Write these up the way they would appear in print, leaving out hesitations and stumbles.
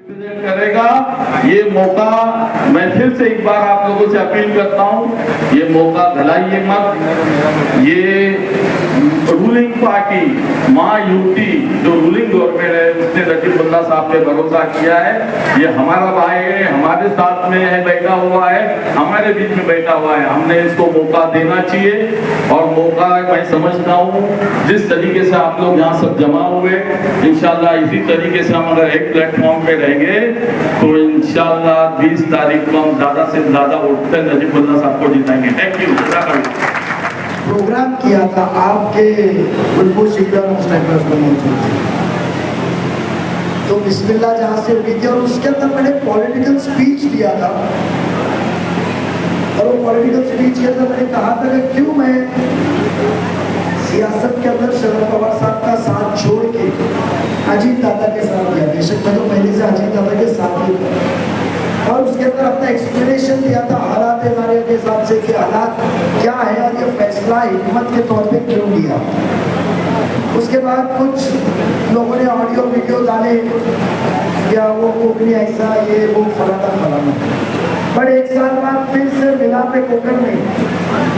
करेगा। ये मौका मैं फिर से एक बार आप लोगों से अपील करता हूँ, ये मौका गलाइए मत। ये रूलिंग पार्टी माँ युवती जो रूलिंग गवर्नमेंट है उसने नजीबुल्लाह साहब पे भरोसा किया है। ये हमारा भाई है, हमारे साथ में है, बैठा हुआ है, हमारे बीच में बैठा हुआ है। हमने इसको मौका देना चाहिए और मौका मैं समझता हूँ जिस तरीके से आप लोग यहाँ सब जमा हुए, इंशाल्लाह इसी तरीके से हम अगर एक प्लेटफॉर्म पे रहेंगे तो इंशाल्लाह 20 तारीख को हम ज्यादा से ज्यादा वोट से नजीबुल्लाह साहब को जिताएंगे। Thank you. प्रोग्राम किया था आपके बुलबुल शिकदार उस टाइम पर मौजूद थे, तो बिस्मिल्लाह जहाँ से हुई थी और उसके अंदर मैंने पॉलिटिकल स्पीच दिया था और वो पॉलिटिकल स्पीच के अंदर मैंने कहा था कि क्यों मैं सियासत के अंदर शरद पवार साहब का साथ छोड़ के अजीत दादा के साथ गया। बेशक मैं तो पहले से अजीत दादा के साथ ही था और उसके अंदर अपना एक्सप्लेनेशन दिया था हालात हमारे के हिसाब से कि हालात क्या है और ये फैसला हिम्मत के तौर पे क्यों लिया। उसके बाद कुछ लोगों ने ऑडियो वीडियो डाले या वो कोकनी ऐसा ये वो फलाना फलाना, बट एक साल बाद फिर से मिला पे कोकन में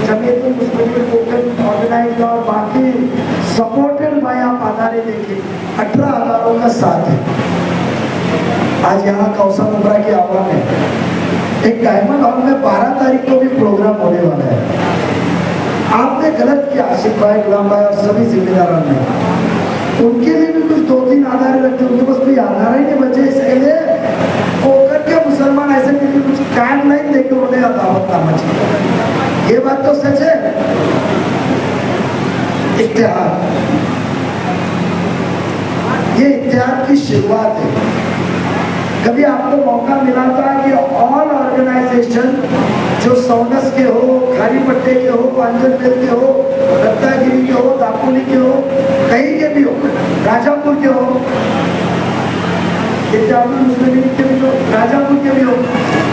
जमीयतुल मुस्लिमीन कोकन ऑर्गेनाइज और बाकी सपोर्टेड बाय आप आधारे देखिए 18,000 का साथ है। आज यहाँ कौसर उमरा की आवाम है। एक डायमंड हॉल में 12 तारीख को भी प्रोग्राम होने वाला है। आपने गलत किया, आशिक भाई, गुलाम भाई और सभी जिम्मेदारों ने, उनके लिए भी कुछ 2-3 आधार रखते, उनके पास कोई आधार ही नहीं बचे। इसके लिए कोकन के मुसलमान ऐसे नहीं कुछ गाइडलाइन देके उन्हें दावतनामा चाहिए। ये बात तो सच है। इत्तेहाद, ये इत्तेहाद की शुरुआत है। कभी आपको मौका मिला था कि ऑल ऑर्गेनाइजेशन जो सौनस के हो, खारी पट्टे के हो, अंजन बेल के हो, रत्नागिरी के हो, दापोली के हो, कहीं के भी हो, राजापुर के हो, मुस्लिम के भी हो, राजापुर के भी हो,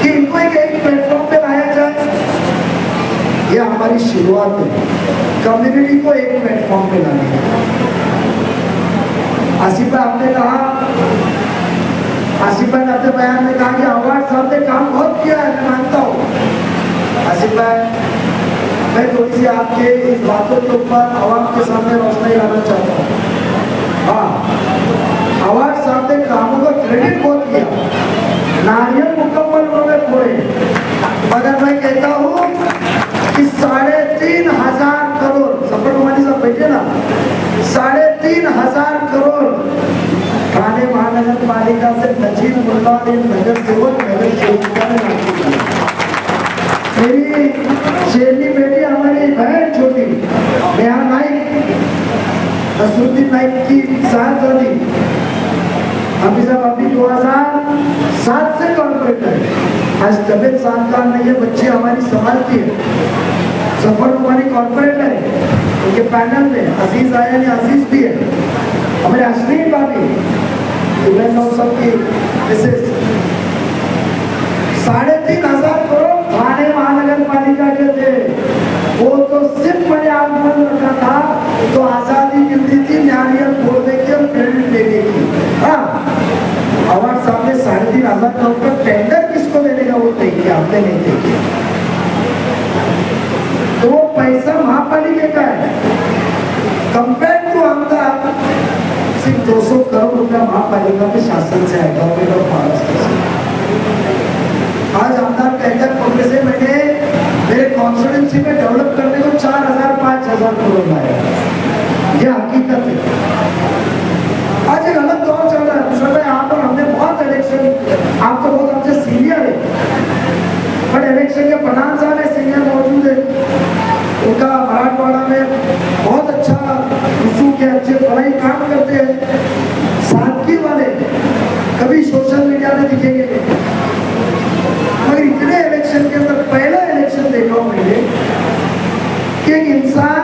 कि इनको एक प्लेटफॉर्म पे लाया जाए। ये हमारी शुरुआत है, कम्युनिटी को एक प्लेटफॉर्म पे लाने का। आसिफ भाई आपने कहा, आसिफ भाई ने अपने बयान में कहा कि अवार्ड साहब ने काम बहुत किया है, मैं मानता हूँ। आसिफ भाई, मैं थोड़ी सी आपके इस बातों के ऊपर आवाम के सामने रोशनी लाना चाहता हूँ। हाँ, अवार्ड साहब ने कामों का क्रेडिट बहुत किया, नारियल मुकम्मल उन्होंने फोड़े, मगर मैं कहता हूँ कि 3,500 करोड़ सफर कुमारी साहब बैठे ना, 3,500 करोड़ ठाणे महानगर पालिका से नजीबुल्लाह ने नगर सेवक मेरी शेरनी बेटी, हमारी बहन छोटी नेहा नाइक, नसरुद्दीन नाइक की साहबजादी, अभी साहब अभी 2007 से कॉर्पोरेटर है। आज तबियत सानकार नहीं है, बच्चे हमारी संभालती है। सफर कुमारी कॉर्पोरेटर है, उनके पैनल में अजीज आया ने अजीज भी है, हमारे अश्लील भाभी सबकी मिसेस। 3,500 करोड़ ठाणे महानगर पालिका के थे, वो तो सिर्फ मैंने आगमन रखा था तो आजादी मिलती थी नारियल फोड़ने की और क्रेडिट देने की। हाँ, अवार्ड साहब ने 3,500 करोड़ का टेंडर किसको देने का वो तय किया, हमने नहीं तय किया। तो वो पैसा महापालिका का है, कंपेयर टू अहमदाबाद सिर्फ 200 करोड़ रुपया महापालिका के शासन से आएगा। आज अहमदाबाद का एग्जैक्ट प्रोग्रेस है, मैंने मेरे कॉन्स्टिट्यूंसी में डेवलप करने को 4,000-5,000 करोड़ लाया। ये हकीकत है। आज एक अलग दौर चल रहा है, यहाँ पर हमने बहुत इलेक्शन, आप तो बहुत हमसे सीनियर है, बट इलेक्शन के प्रधान साहब है, सीनियर मौजूद है, उनका मराठवाड़ा में बहुत अच्छा रुसू के अच्छे पढ़ाई काम करते हैं, सादगी वाले, कभी सोशल मीडिया में दिखेंगे नहीं। मगर इतने इलेक्शन के अंदर पहला इलेक्शन देखा हूं मैंने कि एक इंसान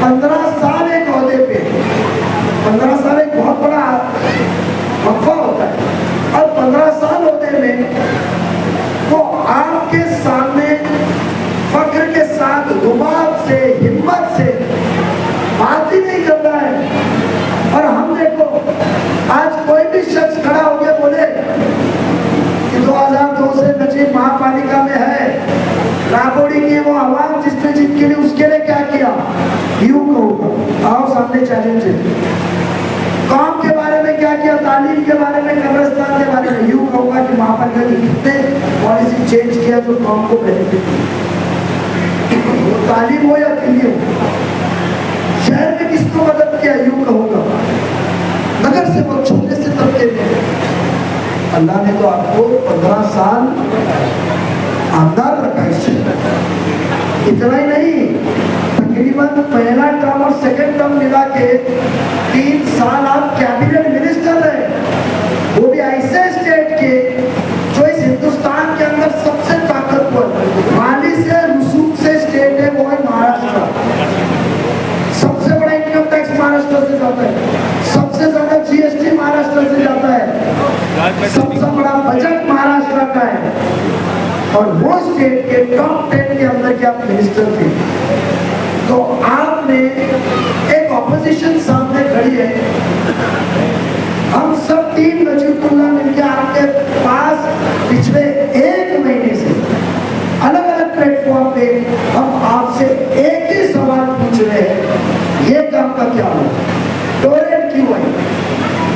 15 साल एक ओहदे पे, 15 साल एक बहुत बड़ा वक्फा होता है, और 15 साल ओहदे में वो आपके सामने फख्र के साथ, रुबाब से, हिम्मत से बात ही नहीं कर रहा है। और हम देखो आज कोई भी शख्स खड़ा हो गया बोले चैलेंज है। काम के बारे में क्या किया, तालीम के बारे में, कब्रिस्तान के बारे में। यूं कहूँगा कि महापन का कितने पॉलिसी चेंज किया जो काम को बेनिफिट, वो तालीम हो या दिल्ली हो। शहर में किसको मदद किया, यूं कहूँगा नगर से बहुत छोटे से तबके में अल्लाह ने तो आपको 15 साल आमदार रखा इस शहर। इतना ही नहीं, तकरीबन पहला टर्म और सेकंड टर्म मिला के 3 साल आप कैबिनेट मिनिस्टर रहे, वो भी ऐसे स्टेट के जो इस हिंदुस्तान के अंदर सबसे ताकतवर माली से रसूख से स्टेट है, वो है महाराष्ट्र। सबसे बड़ा इनकम टैक्स महाराष्ट्र से जाता है, सबसे ज्यादा जीएसटी महाराष्ट्र से जाता है, सबसे बड़ा बजट महाराष्ट्र का है, और वो स्टेट के टॉप 10 के अंदर के आप मिनिस्टर थे। तो आपने एक ऑपोजिशन सामने खड़ी है, हम सब टीम नजीबुल्लाह मिलकर आपके पास पिछले 1 महीने से अलग अलग प्लेटफॉर्म पे हम आपसे एक ही सवाल पूछ रहे हैं, ये काम का क्या हुआ, टॉयलेट क्यों आई,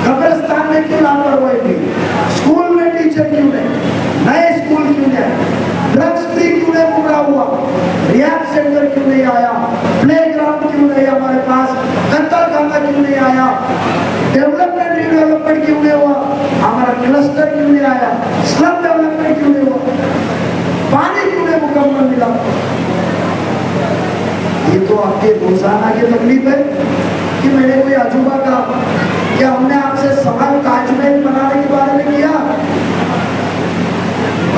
कब्रिस्तान में क्यों लापरवाही हुई, स्कूल में टीचर क्यों नहीं, नए स्कूल क्यों नहीं, ड्रग्स फ्री क्यों नहीं पूरा हुआ, रिहैब सेंटर क्यों नहीं आया, प्लेग्राउंड क्यों नहीं हमारे पास, कत्तलखाना क्यों नहीं आया, डेवलपमेंट रिडेवलपमेंट क्यों नहीं हुआ, हमारा क्लस्टर क्यों नहीं आया, स्लम डेवलपमेंट क्यों नहीं हुआ, पानी क्यों नहीं मुकम्मल मिला। ये तो आपके रोजाना की तकलीफ है कि मैंने कोई अजूबा कहा, क्या हमने आपसे सवाल ताजमहल बनाने के बारे में किया?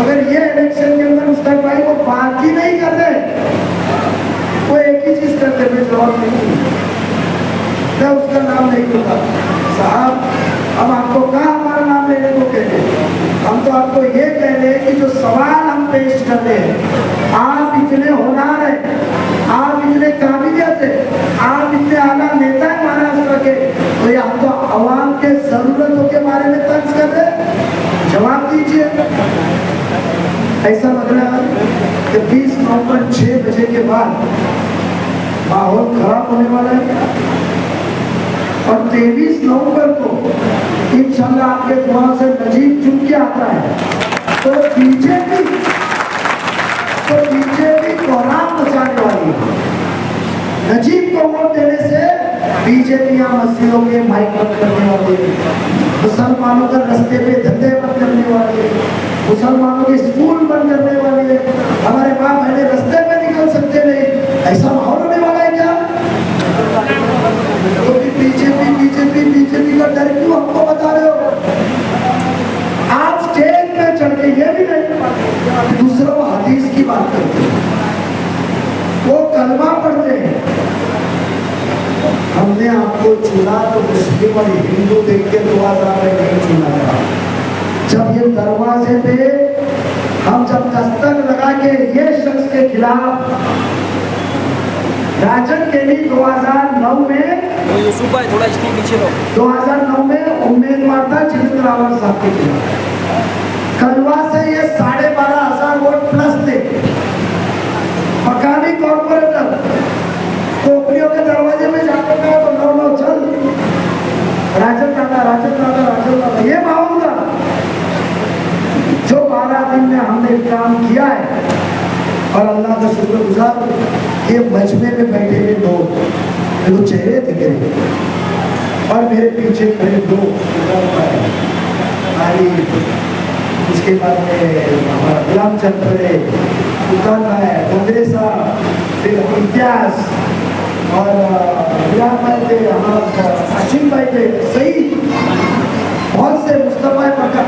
अगर ये इलेक्शन के अंदर मुस्तक भाई वो बात ही नहीं करते, वो एक ही चीज करते, मैं जवाब नहीं, मैं उसका नाम नहीं लूंगा। साहब हम आपको कहा हमारा नाम लेने को कहते हैं, हम तो आपको ये कह रहे हैं कि जो सवाल हम पेश कर रहे हैं, आप इतने होनहार हैं, आप इतने काबिलियत है, आप इतने आला नेता है महाराष्ट्र के, तो ये हम तो आवाम के जरूरतों के बारे में तर्ज कर रहे हैं, जवाब दीजिए। ऐसा लग रहा है कि 20 नवंबर 6 बजे के बाद माहौल खराब होने वाला है, और 23 नवंबर को इंशाल्लाह आपके दुआ से नजीब चुन के आता है, तो बीजेपी कोहराम मचाने वाली है। नजीब को वोट देने से बीजेपी यहाँ मस्जिदों के माइक बंद करने वाली है, मुसलमानों का रास्ते पे धंधे बंद करने वाली है, मुसलमानों के स्कूल बंद करने वाली है, हमारे माँ बहने रास्ते पे निकल सकते नहीं, ऐसा माहौल होने वाला है क्या? तो बीजेपी का डर क्यों हमको बता रहे हो? आप स्टेज पे चढ़ के ये भी नहीं, दूसरों हदीस की बात करते हैं, वो कलमा पढ़ते हैं। हमने आपको चुना तो मुस्लिम और हिंदू देख के 2000 में नहीं चुना था। जब ये दरवाजे पे हम जब दस्तक लगा के ये शख्स के खिलाफ राजन के लिए 2009 में, थोड़ा स्टील पीछे लो, 2009 में उम्मीदवार था जितेंद्र रावत साहब के खिलाफ। कलवा से ये 12,500 वोट प्लस थे। मकानी कॉर्पोरेटर टोकरियों के दरवाजे में जाकर गया तो नो चल राजन दादा ये माहौल था। जो 12 दिन में हमने काम किया है, और अल्लाह का शुक्रगुजार, ये मजमे में बैठे हुए लोग, वो चेहरे दिख रहे, और मेरे पीछे खड़े लोग, उसके बाद में हमारा गुलाम चंद खड़े, सुल्तान भाई, बंदरे साहब, फिर इम्तियाज, और गुलाम भाई थे, हमारा अशीम भाई थे, सही बहुत से मुस्तफा पक्का,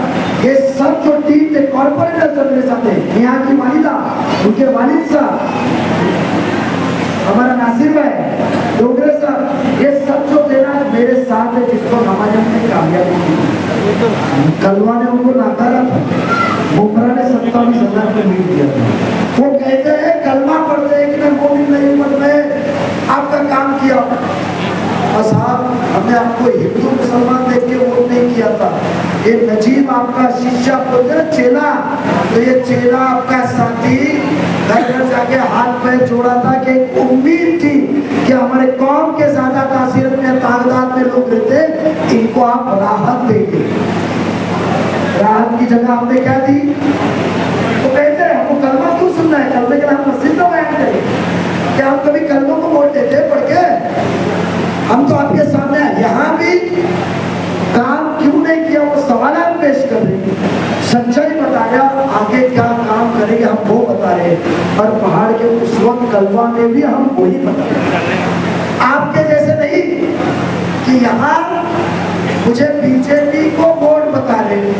ये सब जो टीम थे कॉर्पोरेटर सब मेरे साथ थे, यहाँ की वालिदा, उनके वालिद साहब, हमारा नासिर भाई, डोगरे साहब, ये सब जो थे ना मेरे साथ है, जिसको हमारे हमने कामयाबी की। कलवा ने उनको नाकारा था, बुमरा ने 27,000 में मीट दिया था। वो कहते हैं कलमा पढ़ते हैं कि मैं मोमिन नहीं, मत मैं आपका काम किया। और साहब हमने आपको हिंदू मुसलमान देख के वोट नहीं किया था, ये नजीब आपका शिष्य बोलते ना चेला, तो ये चेला आपका साथी घर घर जाके हाथ पैर जोड़ा था कि उम्मीद थी कि हमारे कौम के ज्यादा तासीर में इनको आप राहत देंगे। राहत की जगह आपने क्या दी? तो कहते हैं हमको कलमा क्यों सुनना है, कलमे के नाम मस्जिद में बयान करें। क्या हम कभी कलमों को वोट देते हैं पढ़ के? हम तो आपके सामने यहाँ भी काम क्यों नहीं किया वो सवाल आप पेश कर रहे हैं, सच्चाई बताया, आगे क्या काम करेंगे हम वो बता रहे हैं। और पहाड़ के उस वक्त कलवा में भी हम वही बता रहे हैं, आपके जैसे नहीं कि यहाँ मुझे बीजेपी को वोट बता रहे,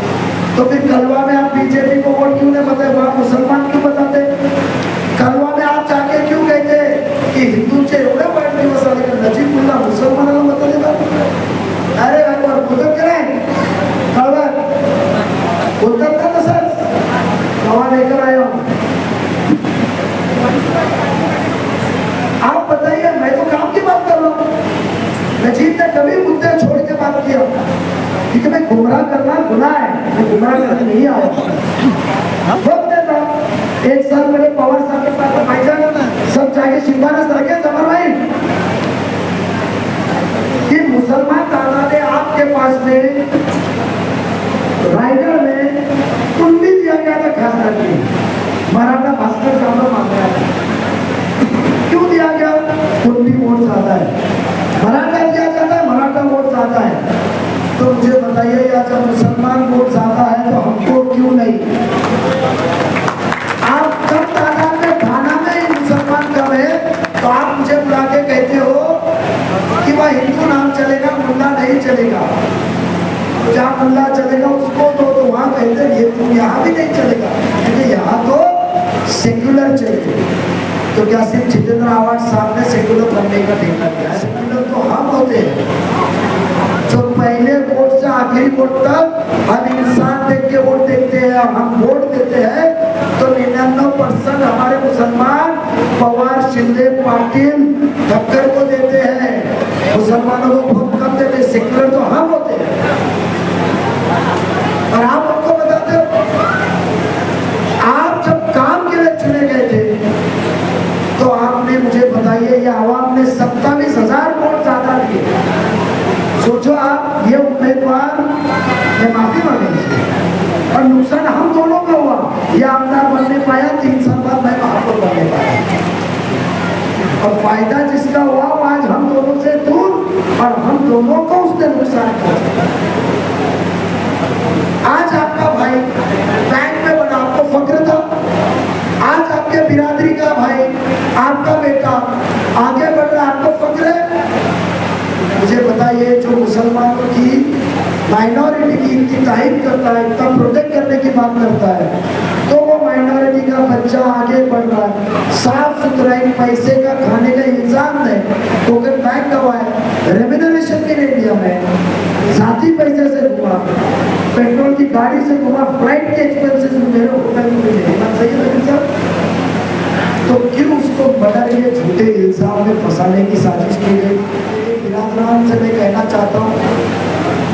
तो फिर कलवा में आप बीजेपी को वोट क्यों नहीं बताए, वहां मुसलमान क्यों बताते? कलवा में आप जाके क्यों कहते कि हिंदू से एवढे वाईट दिवस आले का नजीबुल्ला मुसलमानाला मत देता? अरे बाबा बोलतात का नाही, कळवा बोलतात का तसंच? कवा लेकर आए हो आप बताइए, मैं तो काम की बात कर रहा हूँ। नजीब ने कभी मुद्दे छोड़ के बात किया, क्योंकि मैं गुमराह करना गुनाह है, मैं गुमराह करने नहीं आया। वक्त देता 1 साल पहले पवार साहब के पास भाईजान सब जाके शिफारस रखे जमर भाई कि मुसलमान दादा ने आपके पास में रायगढ़ में कुंडी दिया गया था खास करके, मराठा भास्कर साहब मांग रहा था, क्यों दिया गया? कुंडी वोट ज्यादा है, मराठा दिया जाता है, मराठा वोट ज्यादा है। तो मुझे बताइए या जब मुसलमान वोट ज्यादा है तो हमको क्यों नहीं? आप कम तादाद में थाना में मुसलमान कम है तो आप मुझे बुला के कहते हो कि वह हिंदू नाम चलेगा, मुल्ला नहीं चलेगा। जहाँ मुल्ला चलेगा उसको तो वहाँ कहते हैं ये तुम यहाँ भी नहीं चलेगा, क्योंकि यहाँ तो सेक्युलर चलेगा। तो क्या सिर्फ जितेंद्र आवाज साहब ने सेक्युलर बनने का ठेका दिया है? सेक्युलर तो हम होते हैं जो पहले वोट से आखिरी वोट तक हम इंसान देख के वोट देते हैं, हम वोट देते हैं तो 99% हमारे मुसलमान पवार, शिंदे, पाटिल, ठक्कर को देते हैं, मुसलमानों को वोट कम देते हैं। सेक्युलर तो हम होते हैं और आप हमको बताते हो। आप जब काम के लिए चुने गए थे तो आपने मुझे बताइए ये आवाम ने 27,000 वोट ज्यादा दिए। सोचो आप ये उम्मीदवार ने माफी मांगी और नुकसान हम दोनों का हुआ, ये आमदार बनने पाया, 3 साल बाद मैं महापौर बनने पाया, और फायदा जिसका हुआ वो आज हम दोनों से दूर और हम दोनों को उसने नुकसान पहुंचा। आज आपका भाई बैंक में बना, आपको फक्र था। आज आपके बिरादरी का भाई, आपका बेटा आगे बढ़ रहा, आपको फक्र है। मुझे बताइए जो मुसलमानों की माइनॉरिटी की इतनी तारीफ करता है, इतना प्रोटेक्ट करने की बात करता है, तो वो माइनॉरिटी का बच्चा आगे बढ़ रहा है, साफ सुथरा एक पैसे का खाने का इंतजाम नहीं, टोकन बैंक गवाए, रेम्यूनरेशन भी नहीं दिया, मैं साथी पैसे से घुमा, पेट्रोल की गाड़ी से घुमा, फ्लाइट के एक्सपेंसेस मेरे होटल में मिले, बात सही है ना सर? तो क्यों उसको मर्डर के झूठे इल्जाम में फंसाने की साजिश की गई? बिरादरान से मैं कहना चाहता हूँ,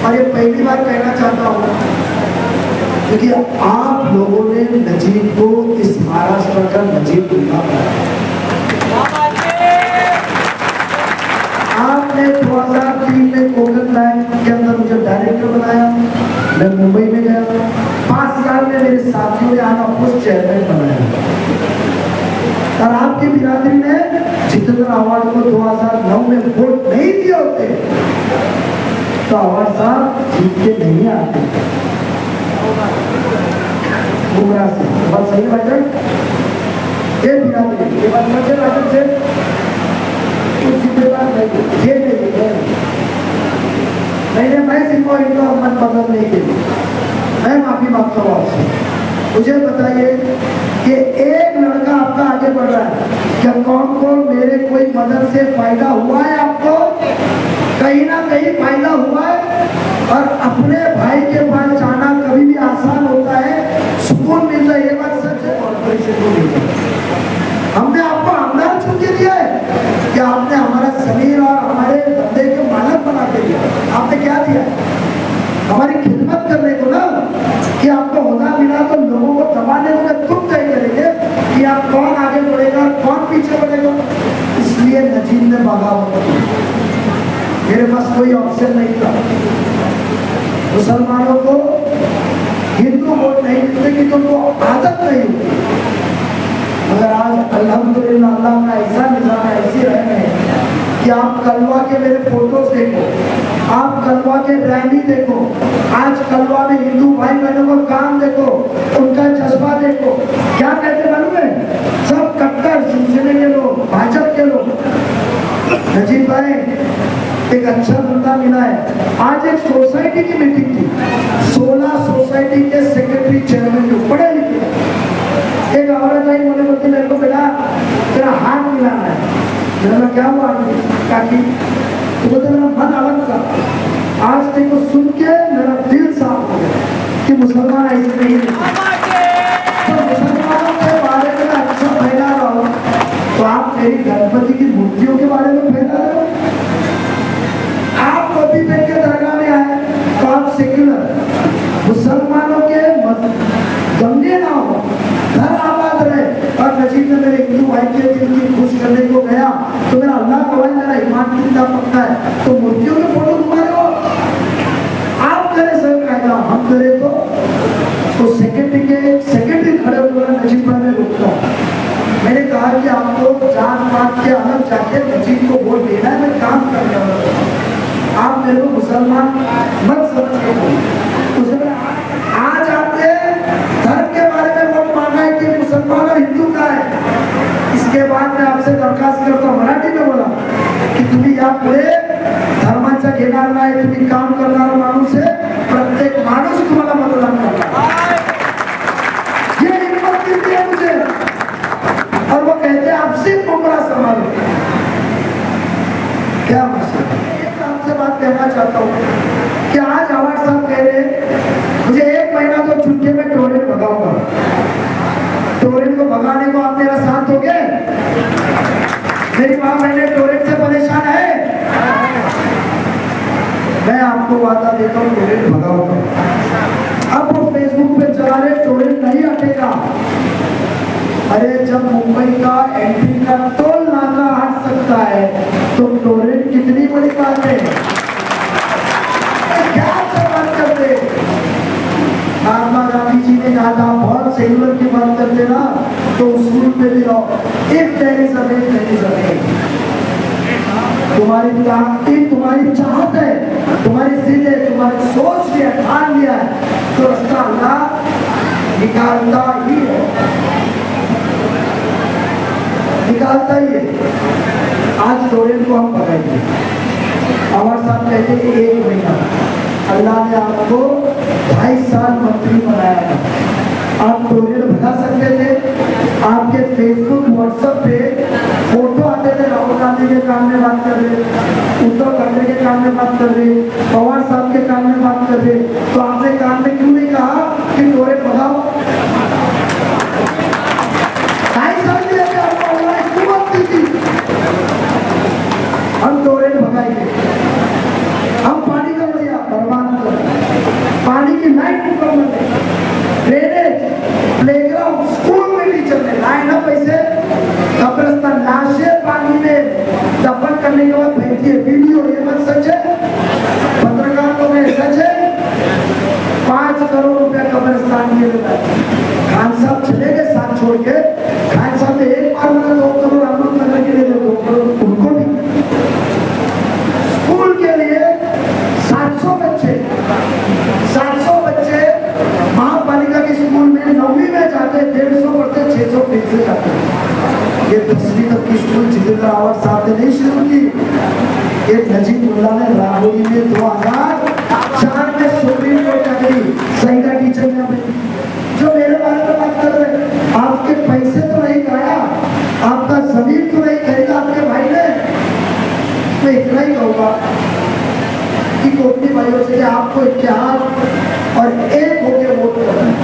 और ये पहली बार कहना चाहता हूँ, क्योंकि आप लोगों ने नजीब को इस महाराष्ट्र का नजीबुल्ला बनाया। आपने 2003 में कोकण बैंक के अंदर मुझे डायरेक्टर बनाया, मैं मुंबई में गया, 5 साल में मेरे साथियों ने आना पोस्ट चेयरमैन बनाया, और आपकी बिरादरी ने जितेंद्र आवाज को 2009 में वोट नहीं दिए होते तो आवाज साहब जीत के नहीं आते गुमराह से। बात सही है भाईजान? ये बिरादरी, ये बात समझे भाईजान से? कुछ जिम्मेदार नहीं, ये नहीं, मैं सिर्फ इनको मन बदल नहीं की, मैं माफी मांगता हूँ आपसे। मुझे बताइए कि एक लड़का आपका आगे बढ़ रहा है, क्या कौन को मेरे कोई मदद से फायदा हुआ है? आपको कहीं ना कहीं फायदा हुआ है, और अपने भाई के पास जाना कभी भी आसान होता है, सुकून मिलता है, ये बात सच है। कॉर्पोरेशन को मिलता है, हमने आपको आमदार चुन के दिया है कि आपने हमारा जमीन और हमारे धंधे के मालक बना के दिया? आपने क्या दिया? हमारी खिदमत करने को ना, कि आपको होना मिला तो लोगों को दबाने को तुम तय करेंगे कि आप कौन आगे बढ़ेगा, कौन पीछे बढ़ेगा। इसलिए नजीब ने बगावत की, मेरे पास कोई ऑप्शन नहीं था। मुसलमानों को हिंदू वोट नहीं देते कि तुमको आदत नहीं होती। मगर आज अल्हम्दुलिल्लाह अल्लाह का ऐसा निजाम है, ऐसी रहम है कि आप कलवा के मेरे फोटोज देखो, आप कलवा के रैली देखो, आज कलवा में हिंदू भाई बहनों का काम देखो, उनका जज्बा देखो। क्या कहते मालूम है? सब कट्टर शिवसेना के लोग, भाजपा के लोग। नजीब भाई एक अच्छा बंदा मिला है। आज एक सोसाइटी की मीटिंग थी, 16 सोसाइटी के सेक्रेटरी चेयरमैन जो पढ़े लिखे। एक औरत आई, बोले बोलते मेरे को बेटा तेरा हाथ मिलाना है। मैंने क्या हुआ काकी? तो बोलते मेरा मन अलग था, आज तेरे को सुन के मेरा दिल साफ हो गया कि मुसलमान ऐसे नहीं है। तो मुसलमानों के बारे में अच्छा फैला रहा हो तो आप मेरी गणपति की मूर्तियों के बारे में फैला रहे हो। आप कॉपी पेन के दरगाह में आए तो आप सेक्युलर, मुसलमानों के दंगे ना हो, घर आबाद रहे। और नजीब ने मेरे हिंदू भाई के दिल की खुश करने को गया तो मेरा अल्लाह का भाई मेरा ईमान कितना पक्का है। तो मूर्तियों के फोटो तुम्हारे हो, आप करे सर कायदा, हम करे तो सेक्रेटरी खड़े होकर नजीब भाई में रोकता हूँ। मैंने कहा कि आपको जान पात के अलग जाके नजीब को वोट देना है, मैं काम करने वाला हूँ। आप मेरे को मुसलमान मत समझिए। आज आपने धर्म के बारे में वोट मांगा है कि मुसलमान और हिंदू का है। इसके बाद मैं आपसे दरखास्त करता हूँ, मराठी में बोला की तुम्ही यापुढे धर्माचा घेणार नाही, तुम्ही काम करणारा माणूस आहे, प्रत्येक माणूस तुम्हाला मतदान करणार। ये हिम्मत मिलती है मुझे। और वो कहते हैं आप सिर्फ उम्रा संभालो। क्या मसला? एक आपसे बात कहना चाहता हूँ कि आज आवाज साहब कह रहे हैं मुझे 1 महीना तो चुटकी में टोरेंट भगाऊंगा। टोरेंट को भगाने को आप मेरा साथ दोगे? मेरी माँ बहने टोरेंट से परेशान है, मैं आपको वादा देता हूँ टोरेंट भगाऊंगा। अब वो फेसबुक पे चला रहे टोरेंट नहीं हटेगा। अरे जब मुंबई का एंट्री का टोल नाका हट सकता है तो टोरेंट कितनी बड़ी बात है। क्या से बात करते? महात्मा गांधी जी ने कहा था बहुत सेकुलर की बात करते ना तो स्कूल पे भी रहो, एक तेरी जमीन तुम्हारी ताकत, तुम्हारी चाहत है, तुम्हारी जिद है, तुम्हारी सोच लिया, ठान लिया है तो रास्ता अल्लाह निकालता ही है, निकालता ही है। आज टोरेंट को हम पकड़ेंगे। हमारे साथ कहते हैं 1 महीना, अल्लाह ने आपको 22 साल मंत्री बनाया था। आप टोरेंट भगा सकते थे। आपके फेसबुक व्हाट्सएप पे फोटो आते थे, राहुल गांधी के काम में बात कर रहे, उद्धव ठाकरे के काम में बात कर रहे, पवार साहब के काम में बात कर रहे, तो आपने काम में क्यों नहीं कहा कि टोरेंट भगाओ? 2.5 साल के लिए आपको हुकूमत दी थी। हम टोरेंट भगाएंगे, हम पानी का बढ़िया बर्बाद करें, पानी की लाइट मुकम्मल है, ड्रेनेज, प्लेग्राउंड, स्कूल में टीचर ने लाए ना पैसे, कब्रिस्तान लाशें पानी में दफन करने के बाद भेजती है वीडियो, ये मत सच है? पत्रकार को मैं सच है? 5 करोड़ रुपया कब्रिस्तान के लिए खान साहब चले गए साथ छोड़ के। खान साहब ने एक बार बोला 2 करोड़ अमृत नगर के लिए 2 करोड़ उनको भी। स्कूल के लिए 700 बच्चे महापालिका के स्कूल में 9वीं में जाते, 150 पढ़ते, 600 फिर से जाते। ये 10वीं तक की स्कूल जितेंद्र आवाज साहब ने नहीं शुरू की। एक नजीबुल्लाह ने राहुरी में 2004 में सुप्रीम कोर्ट जाकर सही का टीचर ने जो मेरे बारे में बात कर रहे, आपके पैसे तो नहीं खाया, आपका जमीन तो नहीं खरीदा आपके भाई ने। मैं इतना ही कहूँगा कि कोटनी भाइयों से आपको इत्तेहाद और एक होकर वोट करना है।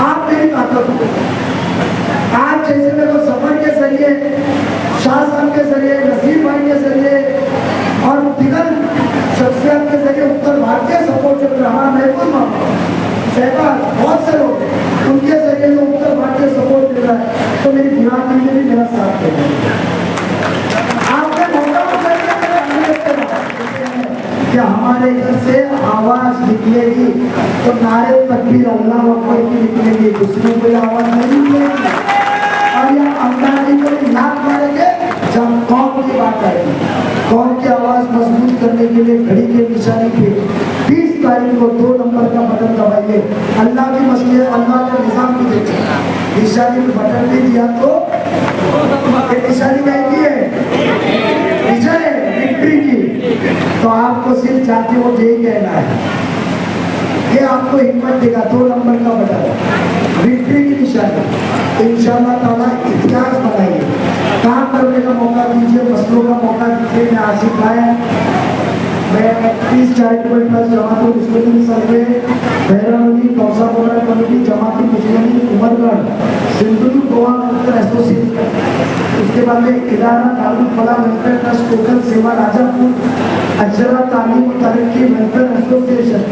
आप मेरी ताकत हो। आज जैसे मेरे को सफर के जरिए, शाह साहब के जरिए, नसीर भाई के जरिए और दिगर शख्सियत के जरिए उत्तर भारतीय सपोर्ट जो रहा महबूब शहबाज, बहुत से लोग उनके जरिए जो उत्तर भारतीय सपोर्ट मिल रहा है तो मेरी बिरादरी ने भी मेरा साथ दिया। आपने मौका क्या हमारे इधर से आवाज निकलेगी तो नारे तकबीर अल्लाह अकबर की निकलेगी, दूसरी कोई आवाज नहीं निकलेगी। और ये अंदाजी को नाक मारेंगे जब कौम की बात आएगी। कौम की आवाज मजबूत करने के लिए घड़ी के निशानी पे 20 तारीख को 2 नंबर का बटन दबाइए। अल्लाह की मसले, अल्लाह का निजाम भी देखे। निशानी पे बटन भी दिया तो ये निशानी क्या की है, विजय विक्ट्री की। तो आपको सिर्फ जाते वो यही कहना है, ये आपको हिम्मत देगा। 2 नंबर का बटन विक्ट्री की निशानी, इंशाअल्लाह ताला इतिहास बनाइए। काम करने का मौका दीजिए, फसलों का मौका दीजिए। मैं आसिफ आया, मैं 30 चैरिटेबल ट्रस्ट जमात मुस्लिम सर्वे भैरवनी कौसा बोरा कमेटी जमात मुस्लिम उमरगढ़ सिंधु गोवा वेलफेयर एसोसिएशन, उसके बाद में इदारा दारुल फलाह वेलफेयर ट्रस्ट टोकन सेवा राजापुर अजरा तालीम और तरक्की वेलफेयर एसोसिएशन,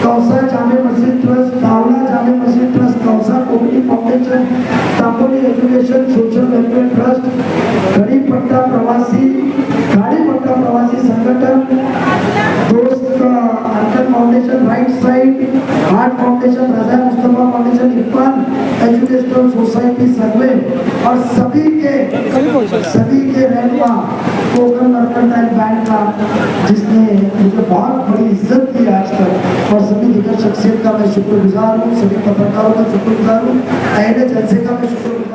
कौसा जामे Masjid trust, Dawla Jame Masjid trust, Kausa community foundation, Tapoli education social welfare trust, घड़ी पट्टा प्रवासी संगठन, Dost uncle foundation, right side heart foundation, Raza Mustafa foundation, Irfan educational society सर्वे और सभी के रहनुमा कोकन मर्केंटाइल बैंक का, जिसने मुझे बहुत बड़ी इज्जत दी आज तक। और सभी दिग्गज शख्सियत का मैं शुक्रगुजार हूँ, सभी पत्रकारों का शुक्रगुजार हूँ, अहले जलसे का मैं शुक्रगुजार